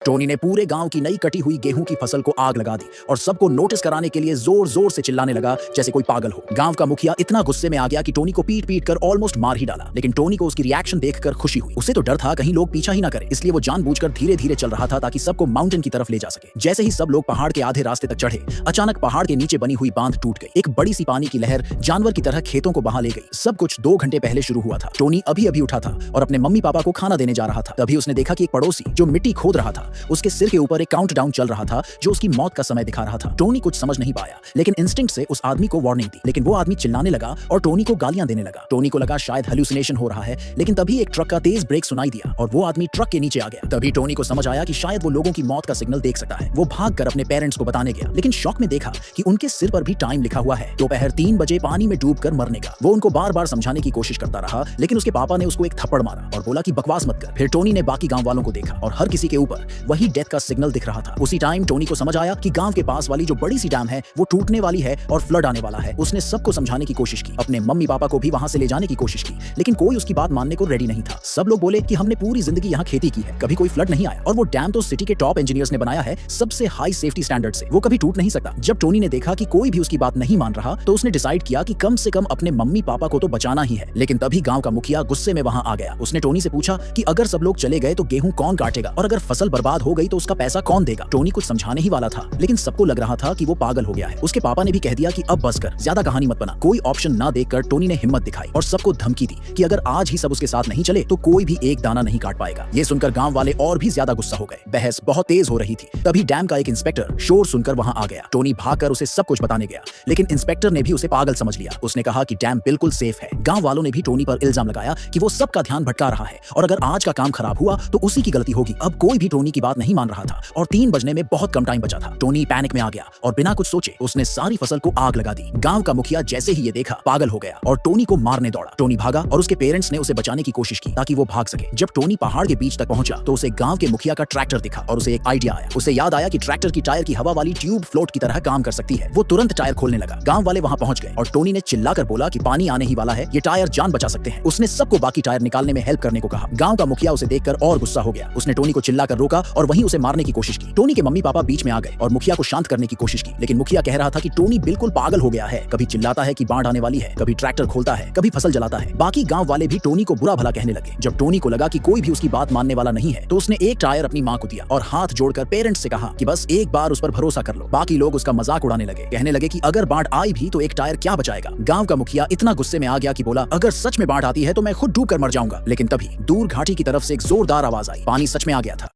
Tony ने पूरे गांव की नई कटी हुई गेहूं की फसल को आग लगा दी और सबको नोटिस कराने के लिए जोर जोर से चिल्लाने लगा जैसे कोई पागल हो। गांव का मुखिया इतना गुस्से में आ गया कि टोनी को पीट पीट कर ऑलमोस्ट मार ही डाला, लेकिन टोनी को उसकी रिएक्शन देखकर खुशी हुई। उसे तो डर था कहीं लोग पीछा ही ना करें, इसलिए वो जानबूझकर धीरे धीरे चल रहा था ताकि सबको माउंटेन की तरफ ले जा सके। जैसे ही सब लोग पहाड़ के आधे रास्ते तक चढ़े, अचानक पहाड़ के नीचे बनी हुई बांध टूट गई। एक बड़ी सी पानी की लहर जानवर की तरह खेतों को बहा ले गई। सब कुछ 2 घंटे पहले शुरू हुआ था। टोनी अभी अभी उठा था और अपने मम्मी पापा को खाना देने जा रहा था। तभी उसने देखा कि एक पड़ोसी जो मिट्टी खोद रहा था, उसके सिर के ऊपर एक काउंटडाउन चल रहा था जो उसकी मौत का समय दिखा रहा था। टोनी कुछ समझ नहीं पाया, लेकिन इंस्टिंक्ट से उस आदमी को वार्निंग दी, लेकिन वो आदमी चिल्लाने लगा और टोनी को गालियां देने लगा। टोनी को लगा शायद हेलुसिनेशन हो रहा है, लेकिन तभी एक ट्रक का तेज ब्रेक सुनाई दिया और वो आदमी ट्रक के नीचे आ गया। तभी टोनी को समझ आया कि शायद वो लोगों की मौत का सिग्नल देख सकता है। वो भागकर अपने पेरेंट्स को बताने गया, लेकिन शॉक में देखा कि उनके सिर पर भी टाइम लिखा हुआ है, दोपहर 3 बजे पानी में डूबकर मरने का। वो उनको बार बार समझाने की कोशिश करता रहा, लेकिन उसके पापा ने उसको एक थप्पड़ मारा और बोला कि बकवास मत कर। फिर टोनी ने बाकी गांव वालों को देखा और हर किसी के ऊपर वही डेथ का सिग्नल दिख रहा था। उसी टाइम टोनी को समझ आया कि गांव के पास वाली जो बड़ी सी डैम है वो टूटने वाली है और फ्लड आने वाला है। उसने सबको समझाने की कोशिश की, अपने मम्मी पापा को भी वहां से ले जाने की कोशिश की, लेकिन कोई उसकी बात मानने को रेडी नहीं था। सब लोग बोले कि हमने पूरी जिंदगी यहाँ खेती की है, कभी कोई फ्लड नहीं आया, और वो डैम तो सिटी के टॉप इंजीनियर्स ने बनाया है सबसे हाई सेफ्टी स्टैंडर्ड से, वो कभी टूट नहीं सकता। जब टोनी ने देखा कि कोई भी उसकी बात नहीं मान रहा, तो उसने डिसाइड किया कि कम से कम अपने मम्मी पापा को तो बचाना ही है। लेकिन तभी गांव का मुखिया गुस्से में वहां आ गया। उसने टोनी से पूछा कि अगर सब लोग चले गए तो गेहूं कौन काटेगा, और अगर फसल बर्बाद हो गई तो उसका पैसा कौन देगा। टोनी कुछ समझाने ही वाला था, लेकिन सबको लग रहा था कि वो पागल हो गया है। उसके पापा ने भी कह दिया कि अब बस कर, ज्यादा कहानी मत बना। कोई ऑप्शन ना देखकर टोनी ने हिम्मत दिखाई और सबको धमकी दी कि अगर आज ही सब उसके साथ नहीं चले तो कोई भी एक दाना नहीं काट पाएगा। ये सुनकर गांव वाले और भी ज्यादा गुस्सा हो गए। बहस बहुत तेज हो रही थी। तभी डैम का एक इंस्पेक्टर शोर सुनकर वहां आ गया। टोनी भागकर उसे सब कुछ बताने गया, लेकिन इंस्पेक्टर ने भी उसे पागल समझ लिया। उसने कहा कि डैम बिल्कुल सेफ है। गांव वालों ने भी टोनी पर इल्जाम लगाया कि वो सबका ध्यान भटका रहा है और अगर आज का काम खराब हुआ तो उसी की गलती होगी। अब कोई भी टोनी की बात नहीं मान रहा था और 3 बजने में बहुत कम टाइम बचा था। टोनी पैनिक में आ गया और बिना कुछ सोचे उसने सारी फसल को आग लगा दी। गांव का मुखिया जैसे ही ये देखा पागल हो गया और टोनी को मारने दौड़ा। टोनी भागा और उसके पेरेंट्स ने उसे बचाने की कोशिश की ताकि वो भाग सके। जब टोनी पहाड़ के बीच तक पहुंचा तो उसे गांव के मुखिया का ट्रैक्टर दिखा और उसे एक आइडिया आया। उसे याद आया कि ट्रैक्टर की टायर की हवा वाली ट्यूब फ्लोट की तरह काम कर सकती है। वो तुरंत टायर खोलने लगा। गांव वाले वहां पहुंच गए और टोनी ने चिल्लाकर बोला कि पानी आने ही वाला है, ये टायर जान बचा सकते हैं। उसने सबको बाकी टायर निकालने में हेल्प करने को कहा। गांव का मुखिया उसे देखकर और गुस्सा हो गया। उसने टोनी को चिल्लाकर रोका और वहीं उसे मारने की कोशिश की। टोनी के मम्मी पापा बीच में आ गए और मुखिया को शांत करने की कोशिश की, लेकिन मुखिया कह रहा था कि टोनी बिल्कुल पागल हो गया है। कभी चिल्लाता है कि बाढ़ आने वाली है, कभी ट्रैक्टर खोलता है, कभी फसल जलाता है। बाकी गांव वाले भी टोनी को बुरा भला कहने लगे। जब टोनी को लगा कि कोई भी उसकी बात मानने वाला नहीं है, तो उसने एक टायर अपनी मां को दिया और हाथ जोड़कर पेरेंट्स से कहा कि बस एक बार उस पर भरोसा कर लो। बाकी लोग उसका मजाक उड़ाने लगे, कहने लगे कि अगर बाढ़ आई भी तो एक टायर क्या बचाएगा। गांव का मुखिया इतना गुस्से में आ गया कि बोला अगर सच में बाढ़ आती है तो मैं खुद डूब कर मर जाऊंगा। लेकिन तभी दूर घाटी की तरफ से एक जोरदार आवाज आई। पानी सच में आ गया था।